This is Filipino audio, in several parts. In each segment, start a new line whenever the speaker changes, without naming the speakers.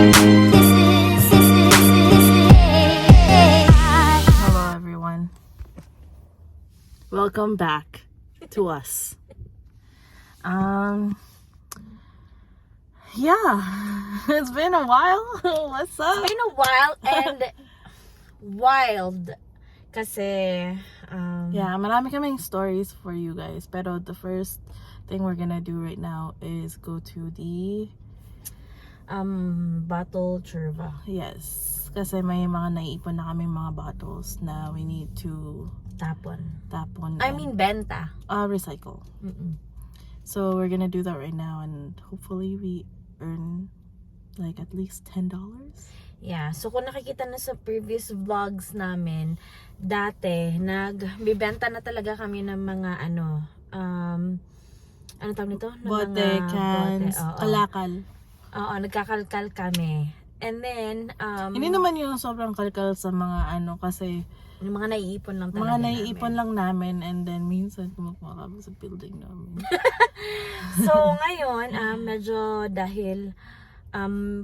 Hello everyone. Welcome back to us. Yeah, it's been a while. What's up?
It's been a while and wild. Kasi,
Yeah, marami kaming stories for you guys. Pero the first thing we're gonna do right now is go to the
bottle churva.
yes. Kasi may mga naiipon na kaming mga bottles na we need to
Tapon.
and
I mean, benta.
recycle.
Mm-mm.
So we're gonna do that right now, and hopefully we earn like at least $10.
Yeah, so kung nakikita na sa previous vlogs namin, dati, nagbibenta na talaga kami ng mga ano tawag nito? Ng
Bote,
mga
cans,
bote. Oo.
kalakal.
Oo, nagkakalkal kami. And then,
Hindi naman yung sobrang kalkal sa mga kasi
yung mga naiipon lang talaga
mga naiipon
namin.
lang namin, and then minsan kumukuha kami sa building namin.
So, ngayon, medyo dahil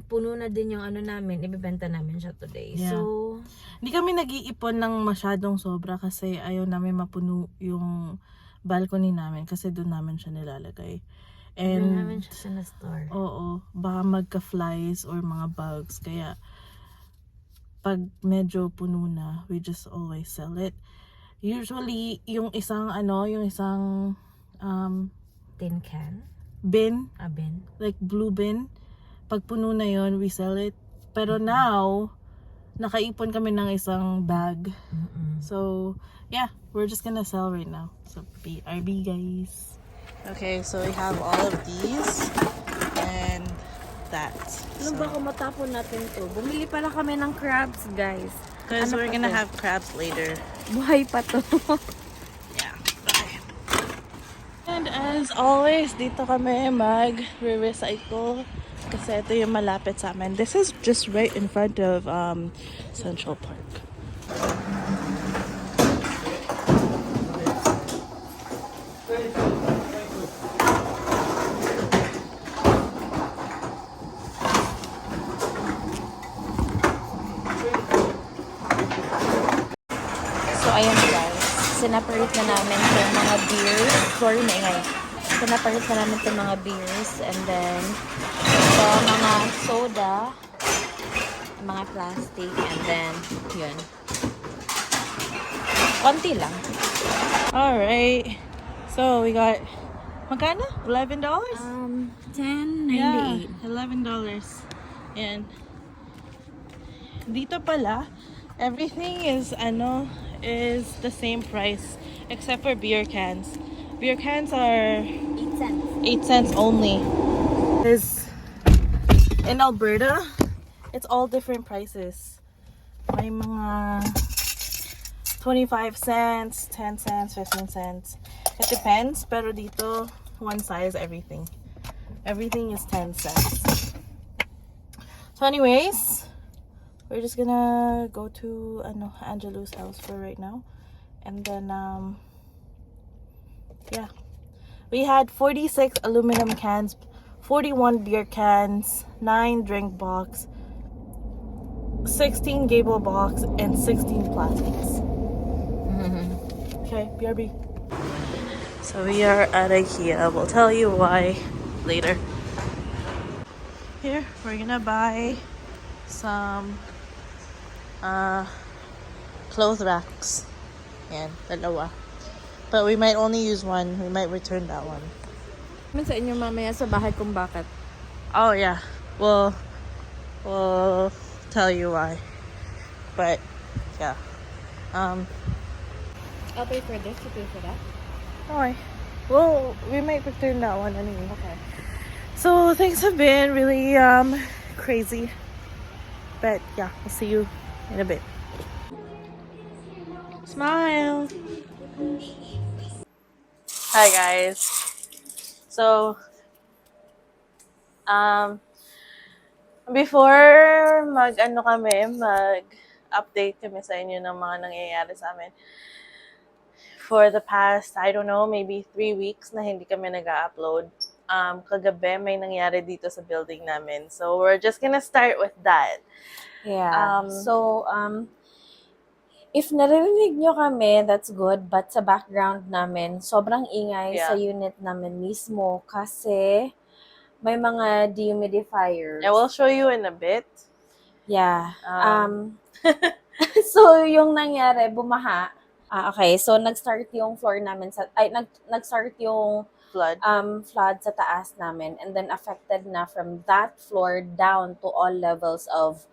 puno na din yung namin, ibebenta namin siya today.
Yeah.
So,
Hindi kami nag-iipon ng masyadong sobra kasi ayaw namin mapuno yung balcony namin kasi doon namin siya nilalagay.
bring namin
And
siya sa store.
oo, baka magka-flies or mga bugs. Kaya, pag medyo puno na, we just always sell it. Usually, yung isang
Tin can?
bin,
Bin?
like blue bin, pag puno na yon, we sell it. Pero now, nakaipon kami ng isang bag.
Mm-mm.
So, yeah, we're just gonna sell right now. So, BRB, guys. Okay, so we have all of these and that.
Ano ba kung matapon natin to? Bumili pala kami ng crabs, guys.
Because
Ano
we're
pa
gonna
to?
have crabs later.
Buhay pa to.
Yeah, bye. And as always, dito kami mag-recycle kasi ito yung malapit sa amin. This is just right in front of Central Park.
So, ayan guys. Sinaparate na namin itong mga beers. Sorry, maingay. Sinaparate na namin itong mga beers. And then, ito, mga soda. Mga plastic. And then, yun. Konti lang.
Alright. So, we got, magkano? $11?
$10.98.
Yeah, $11. And dito pala, everything is the same price except for beer cans. Beer cans are
8 cents.
8 cents only. Is in Alberta, it's all different prices. May mga 25 cents, 10 cents, 15 cents. It depends, pero dito one size everything. Everything is 10 cents. So anyways, we're just gonna go to Angelo's house for right now. And then yeah. We had 46 aluminum cans, 41 beer cans, 9 drink box, 16 gable box, and 16 plastics. Okay, BRB. So we are at IKEA. We'll tell you why later. Here, we're gonna buy some clothes racks. Yan, dalawa. But we might only use one. We might return that one.
Sabihin sa inyo mamaya sa bahay kung bakit.
Oh yeah, we'll tell you why. But yeah,
I'll pay for this, you pay for that.
okay. Well, we might return that one anyway.
Okay.
So things have been really crazy. But yeah, we'll see you in a bit. Smile. Hi guys. So before mag-update kami sa inyo ng mga nangyayari sa amin. For the past, I don't know, maybe 3 weeks na hindi kami nag-upload. kagabi may nangyari dito sa building namin. So, we're just gonna start with that.
Yeah. If naririnig nyo kami, that's good. But sa background namin, sobrang ingay sa
Yeah.
unit namin mismo kasi may mga dehumidifiers.
I will show you in a bit.
Yeah.
Um,
So, yung nangyari, bumaha. Okay. So, nag-start yung floor namin nag-start yung
Flood.
flood sa taas namin, and then affected na from that floor down to all levels of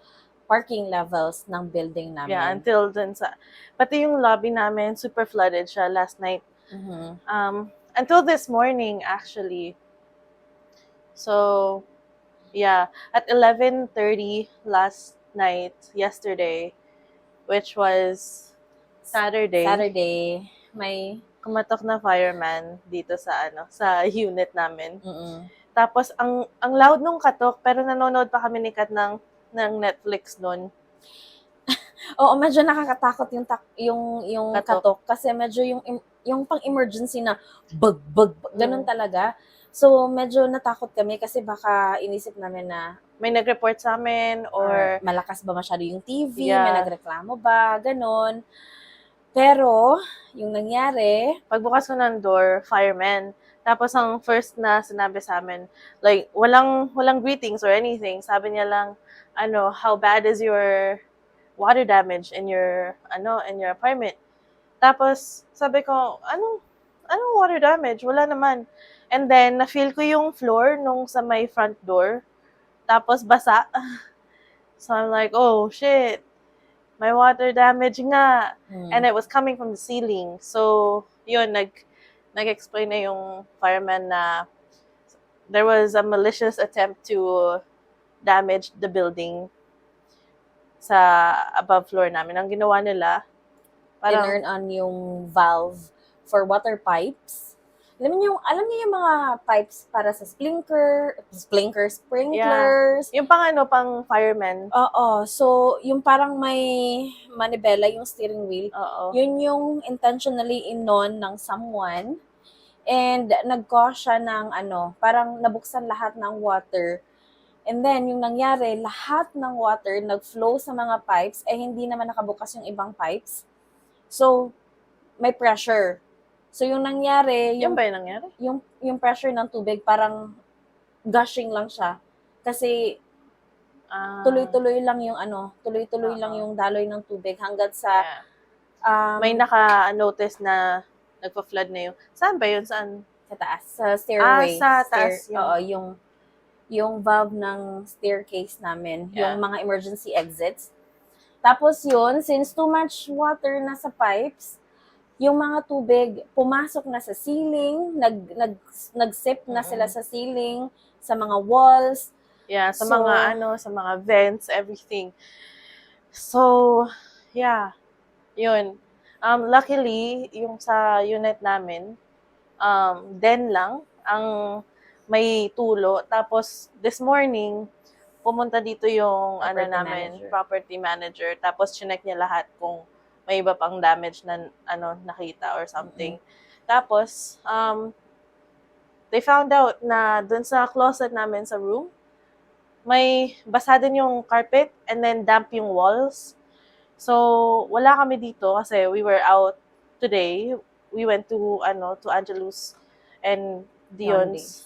parking levels ng building namin.
Yeah, until dun sa... Pati yung lobby namin, super flooded siya last night.
Mhm.
Until this morning, actually. So, yeah. At 11:30 last night, yesterday, which was Saturday,
may
kumatok na fireman dito sa unit namin.
mm.
Tapos ang loud nung katok, pero nanonood pa kami ni Kat ng Netflix noon.
Oo, medyo nakakatakot yung katok kasi medyo yung pang-emergency na bag ganun talaga. So medyo natakot kami kasi baka inisip namin na
May nag-report sa amin or
malakas ba masyado yung TV,
Yeah.
may nagreklamo ba, ganun. Pero yung nangyari,
pagbukas ko ng door, fireman. Tapos ang first na sinabi sa amin, like walang greetings or anything. Sabi niya lang, how bad is your water damage in your apartment? Tapos sabi ko, anong water damage? Wala naman. And then na-feel ko yung floor nung sa may front door. Tapos basa. So I'm like, oh shit. May water damage nga. And it was coming from the ceiling. So, yun, nag-explain na yung fireman na there was a malicious attempt to damage the building sa above floor namin. Ang ginawa nila,
tinurn on yung valve for water pipes. Alam niyo yung mga pipes para sa sprinklers.
Yung pang fireman.
Oo. So, yung parang may manibela yung steering wheel.
Oo.
Yun yung intentionally inon ng someone. And nag-cause siya ng parang nabuksan lahat ng water. And then, yung nangyari, lahat ng water nag-flow sa mga pipes, hindi naman nakabukas yung ibang pipes. So, may pressure. So, yung nangyari,
Yung ba yung nangyari?
yung pressure ng tubig, parang gushing lang siya. Kasi, tuloy-tuloy lang yung lang yung daloy ng tubig hanggat sa,
may naka-notice na nagpa-flood na yung, saan ba yun? Saan?
sa taas, sa stairway.
Sa taas.
Oo, yung valve ng staircase namin, yung mga emergency exits. Tapos yun, since too much water na sa pipes, yung mga tubig pumasok na sa ceiling, nag-sip na sila sa ceiling, sa mga walls.
Yeah, sa mga vents, everything. So, yeah. Yun. Luckily, yung sa unit namin, den lang ang may tulo. Tapos, this morning, pumunta dito yung property manager. Tapos, chinek niya lahat kung may iba pang damage na nakita or something. Tapos, they found out na dun sa closet namin sa room, may basa din yung carpet and then damp yung walls. So, wala kami dito kasi we were out today. We went to Angelo's and Dion's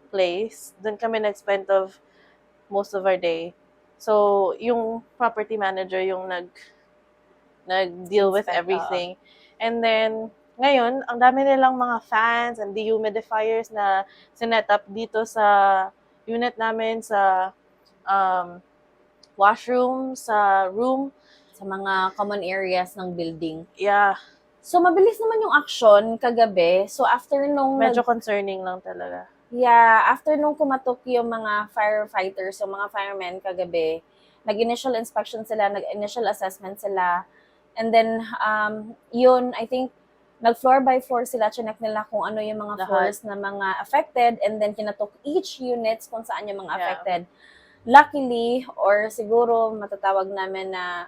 place. Doon kami nag-spend of most of our day. So, yung property manager yung nag-deal with everything. And then, ngayon, ang dami nilang mga fans and dehumidifiers na sinet up dito sa unit namin, sa washroom, sa room,
sa mga common areas ng building.
Yeah.
So, mabilis naman yung action kagabi. So, after nung...
Medyo concerning lang talaga.
Yeah, after nung kumatok yung mga firefighters, yung mga firemen kagabi, nag-initial inspection sila, nag-initial assessment sila. And then, yun, I think, nag-floor by floor sila, chinek nila kung ano yung mga floors na mga affected, and then kinatok each units kung saan yung mga affected. Luckily, or siguro matatawag namin na,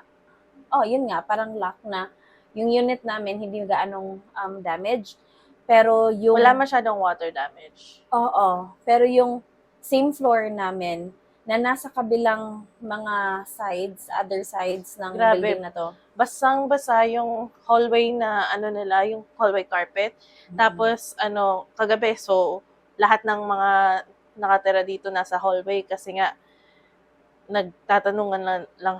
yun nga, parang luck na yung unit namin hindi gaanong damage. Pero yung,
Wala masyadong water damage.
oo, pero yung same floor namin na nasa kabilang mga sides, other sides ng
Grabe.
building na to.
Basang-basa yung hallway na ano nila, yung hallway carpet. Tapos kagabi, so lahat ng mga nakatira dito nasa hallway kasi nga nagtatanungan lang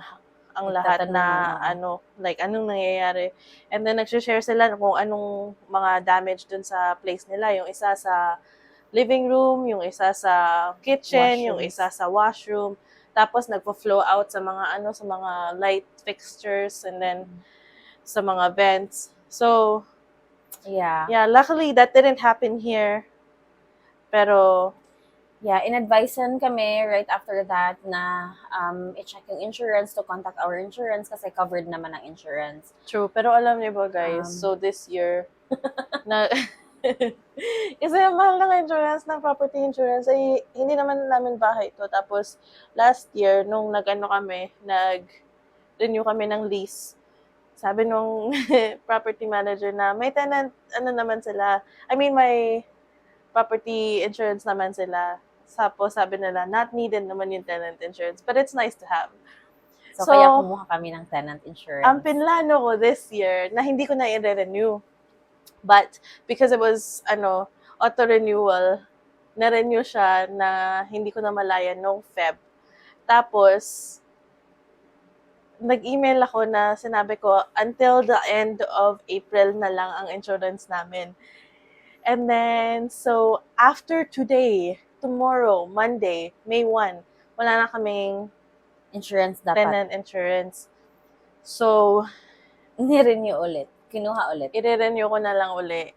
ang lahat
Nagtatanungan,
na
oo.
like anong nangyayari. And then nagse-share sila kung anong mga damage dun sa place nila. Yung isa sa living room, yung isa sa kitchen, yung
Washrooms.
isa sa washroom. Tapos nagpo-flow out sa mga sa mga light fixtures and then sa mga vents. So,
Yeah.
yeah, luckily that didn't happen here. Pero
Yeah, in-advisean kami right after that na i-check yung insurance, to contact our insurance kasi covered naman ang insurance.
true, pero alam niyo ba guys, so this year na kasi ang mahal ng insurance, ng property insurance, ay hindi naman namin bahay to. Tapos, last year, nung nag-renew kami ng lease, sabi nung property manager na may tenant, naman sila. I mean, may property insurance naman sila. Tapos, sabi nila, not needed naman yung tenant insurance. But it's nice to have.
So, kaya kumuha kami ng tenant insurance.
Ang pinlano ko this year, na hindi ko na i-renew. But, because it was, auto-renewal, na-renew siya na hindi ko na malayan noong Feb. Tapos, nag-email ako na sinabi ko, until the end of April na lang ang insurance namin. And then, so, after today, tomorrow, Monday, May 1, wala na kaming
Insurance dapat.
tenant insurance. So,
Ni-renew ulit. Kinuha ulit.
i-renew ko na lang uli.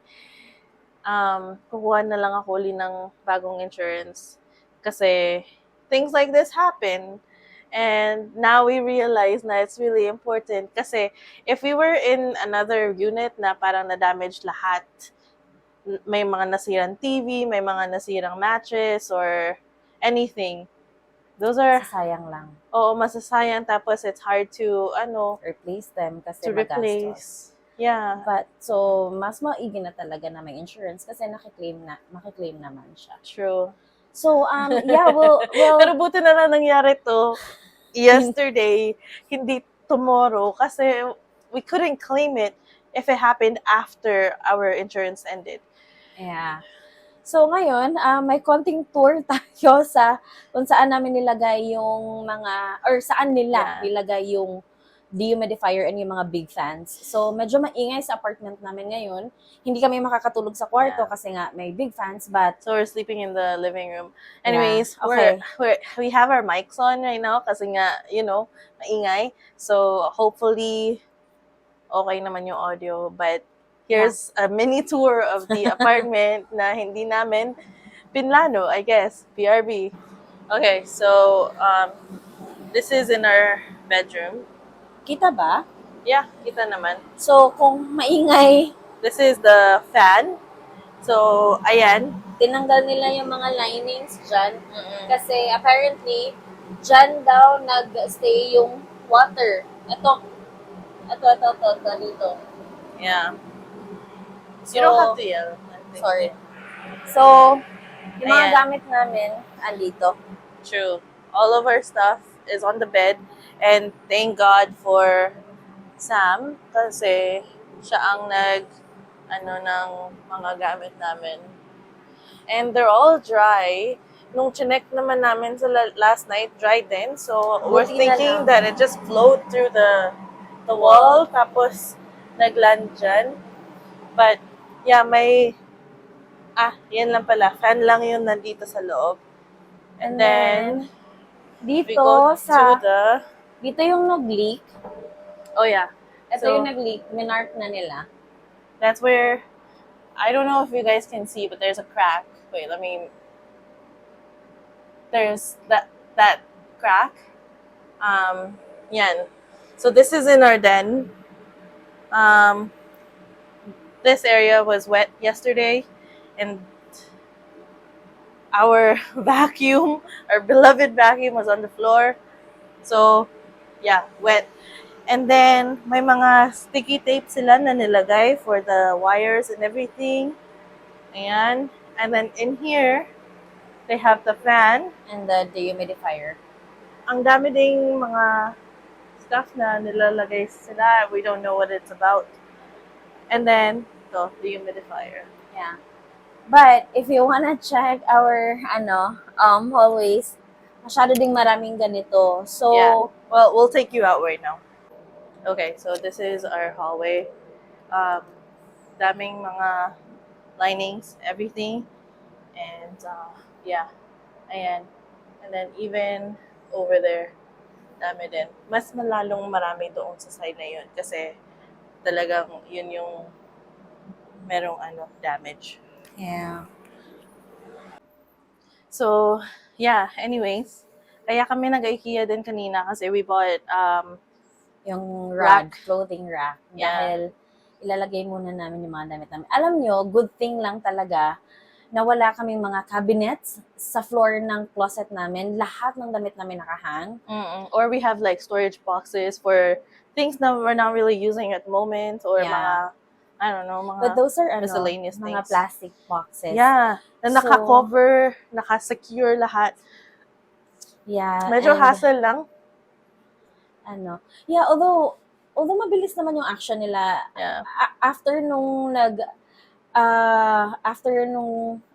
Kukuha na lang ako uli ng bagong insurance. Kasi, things like this happen. And now we realize na it's really important. Kasi, if we were in another unit na parang na-damage lahat, may mga nasirang TV, may mga nasirang mattress, or anything, those are,
Sayang lang.
oo, masasayang. Tapos, it's hard to,
Replace them kasi
to
magastos.
replace. Yeah.
But, so, mas maigi na talaga na may insurance kasi makiklaim naman siya.
True.
So, yeah, well,
Pero buti na lang nangyari to yesterday, hindi tomorrow, kasi we couldn't claim it if it happened after our insurance ended.
yeah. So, ngayon, may konting tour tayo sa kung saan namin nilagay yung mga, or saan nila nilagay yung dehumidifier and yung mga big fans. So, medyo maingay sa apartment namin ngayon. Hindi kami makakatulog sa kwarto kasi nga may big fans, but
So, we're sleeping in the living room. Anyways,
okay.
we have our mics on right now kasi nga, maingay. So, hopefully, okay naman yung audio. But, here's a mini tour of the apartment na hindi namin pinlano, I guess. BRB. Okay, so, this is in our bedroom.
Kita ba?
Yeah, kita naman.
So, kung maingay,
this is the fan. So, ayan.
Tinanggal nila yung mga linings dyan. Kasi apparently, dyan daw nag-stay yung water. Ito, dito.
Yeah.
So,
you don't have to yell.
Sorry. So, yung mga
Ayan.
gamit namin, andito.
True. All of our stuff is on the bed. And thank God for Sam kasi siya ang ng mga gamit namin. And they're all dry. Nung chinek naman namin sa last night, dry din. So, we're
Buti na
thinking
lang.
that it just flowed through the wall, tapos nagland dyan. But, yeah, yan lang pala. Fan lang yun nandito sa loob. And then we
dito
go to
dito yung nag-leak.
oh yeah.
Ito
So,
yung nag-leak. Minark na nila.
that's where, I don't know if you guys can see, but there's a crack. Wait, there's that crack. Yan. So this is in our den. This area was wet yesterday, and our vacuum, our beloved vacuum, was on the floor. So, yeah, wet. And then, may mga sticky tape sila na nilagay for the wires and everything. Ayan. And then in here, they have the fan.
And the dehumidifier.
Ang dami ding mga stuff na nilalagay sila. We don't know what it's about. And then, the humidifier.
Yeah. But if you wanna check our hallways, masyado ding maraming ganito. So,
Yeah. Well, we'll take you out right now. Okay, so this is our hallway. Um, daming mga linings, everything. And yeah, ayan. And then even over there, dami din. Mas malalong marami doon sa side na yun kasi talagang yun yung merong damage.
yeah.
So, yeah, anyways. Kaya kami nag-IKEA din kanina kasi we bought
Yung
Rack.
clothing rack.
Yeah.
Dahil ilalagay muna namin yung mga damit namin. Alam nyo, good thing lang talaga na wala kaming mga cabinets sa floor ng closet namin. Lahat ng damit namin nakahang.
Or we have like storage boxes for things that we're not really using at the moment or
Yeah.
mga, I don't know, mga
But those are
miscellaneous
mga
things.
plastic boxes.
Yeah. Na
So,
naka-cover, naka-secure lahat.
Yeah.
Medyo
and,
hassle lang.
Yeah, although mabilis naman yung action nila.
Yeah.
After nung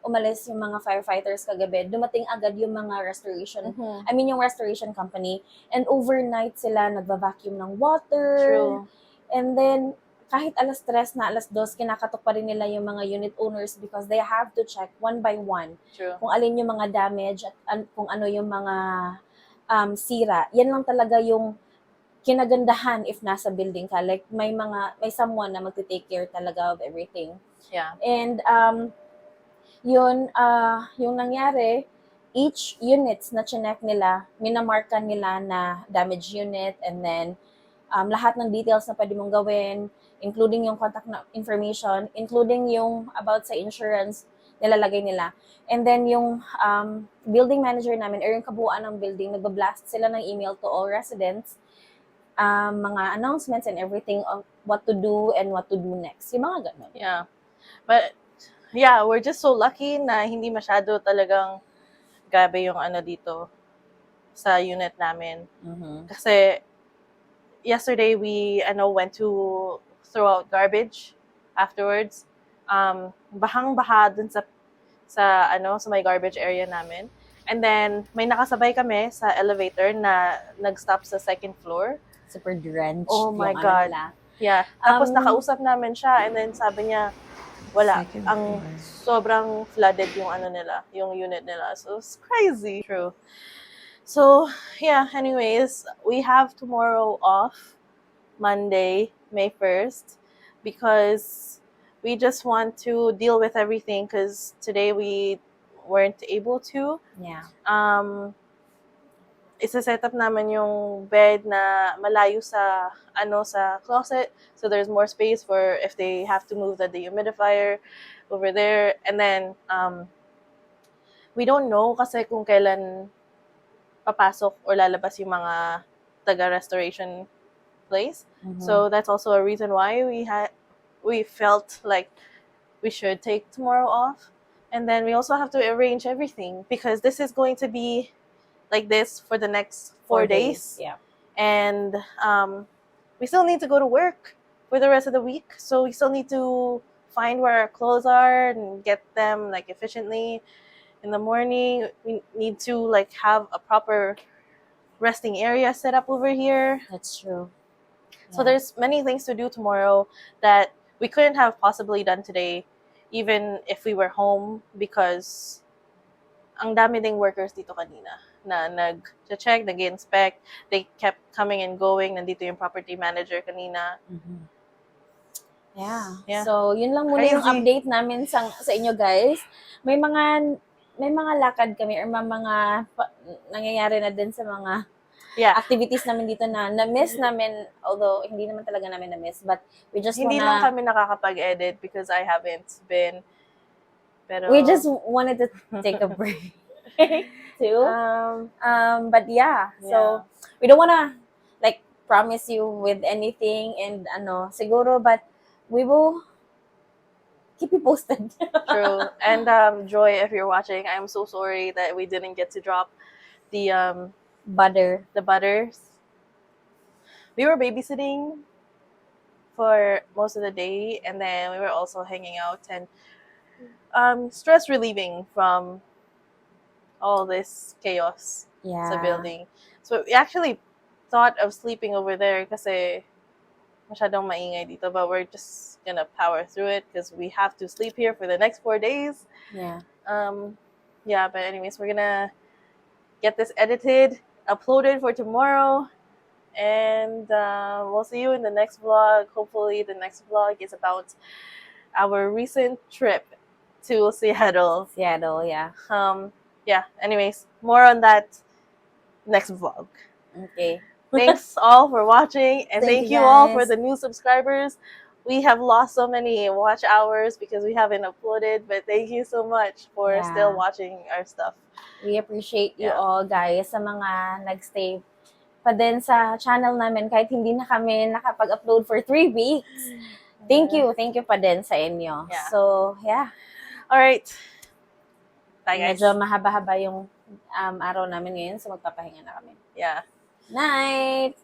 umalis yung mga firefighters kagabi, dumating agad yung mga restoration,
Mhm.
I mean yung restoration company, and overnight sila nagva-vacuum ng water.
True.
And then, kahit alas 3 na, alas 2, kinakatok pa rin nila yung mga unit owners because they have to check one by one
True.
kung alin yung mga damage at kung ano yung mga sira. Yan lang talaga yung kinagandahan if nasa building ka. Like, may someone na magte-take care talaga of everything.
Yeah.
And yung nangyari, each units na chinek nila, minamarkan nila na damage unit, and then lahat ng details na pwede mong gawin, including yung contact information, including yung about sa insurance, nilalagay nila. And then yung building manager namin, or yung kabuuan ng building, nagbablast sila ng email to all residents, mga announcements and everything of what to do and what to do next. Yung mga ganun.
Yeah. But, yeah, we're just so lucky na hindi masyado talagang grabe yung dito sa unit namin.
Mm-hmm.
Kasi, yesterday we went to throw out garbage afterwards. Bahang-baha dun sa may garbage area namin. And then, may nakasabay kami sa elevator na nag-stop sa second floor.
Super drenched.
Oh my
yung
God.
Nila.
Yeah. Tapos nakausap namin siya, and then sabi niya, wala. Ang sobrang flooded yung nila, yung unit nila. So, it's crazy. True. So, yeah, anyways, we have tomorrow off, Monday, May 1st, because we just want to deal with everything because today we weren't able to.
Yeah.
Isa-set up naman yung bed na malayo sa sa closet, so there's more space for if they have to move the dehumidifier over there. And then we don't know kasi kung kailan papasok or lalabas yung mga taga-restoration place.
Mm-hmm.
So that's also a reason why we felt like we should take tomorrow off. And then we also have to arrange everything because this is going to be like this for the next 4 days.
Yeah.
And we still need to go to work for the rest of the week. So we still need to find where our clothes are and get them like efficiently. In the morning, we need to like have a proper resting area set up over here.
That's true.
So there's many things to do tomorrow that we couldn't have possibly done today, even if we were home, because ang dami ding workers dito kanina na nag-check, nag-inspect. They kept coming and going. Nandito yung property manager kanina.
Mm-hmm. Yeah.
Yeah.
So, yun lang muna
Crazy.
yung update namin sa inyo, guys. May mga lakad kami or mga nangyayari na din sa mga activities namin dito na na-miss namin, although hindi naman talaga namin na-miss, but we just
Hindi lang kami nakakapag-edit because I haven't been. Pero
we just wanted to take a break too. But yeah, so we don't wanna like promise you with anything and siguro, but we will keep you posted.
True. And Joy, if you're watching, I'm so sorry that we didn't get to drop the
Butter.
butters. We were babysitting for most of the day, and then we were also hanging out and stress relieving from all this chaos sa
Yeah.
building. So we actually thought of sleeping over there kasi masyadong maingay dito, but we're just gonna power through it because we have to sleep here for the next 4 days.
Yeah.
Yeah, but anyways, we're gonna get this edited, uploaded for tomorrow, and we'll see you in the next vlog. Hopefully, the next vlog is about our recent trip to Seattle.
Seattle, yeah.
Yeah, anyways, more on that next vlog.
Okay.
Thanks all for watching, and
Thank
thank
you,
you all for
guys.
the new subscribers. We have lost so many watch hours because we haven't uploaded, but thank you so much for
Yeah.
still watching our stuff.
We appreciate you
Yeah.
all, guys, sa mga nagstay pa din sa channel namin kahit hindi na kami nakapag-upload for 3 weeks. Thank you pa din sa inyo.
Yeah.
So, yeah.
All right. Bye, guys.
Medyo mahaba-haba yung araw namin ngayon, so magpapahinga na kami.
Yeah.
Night!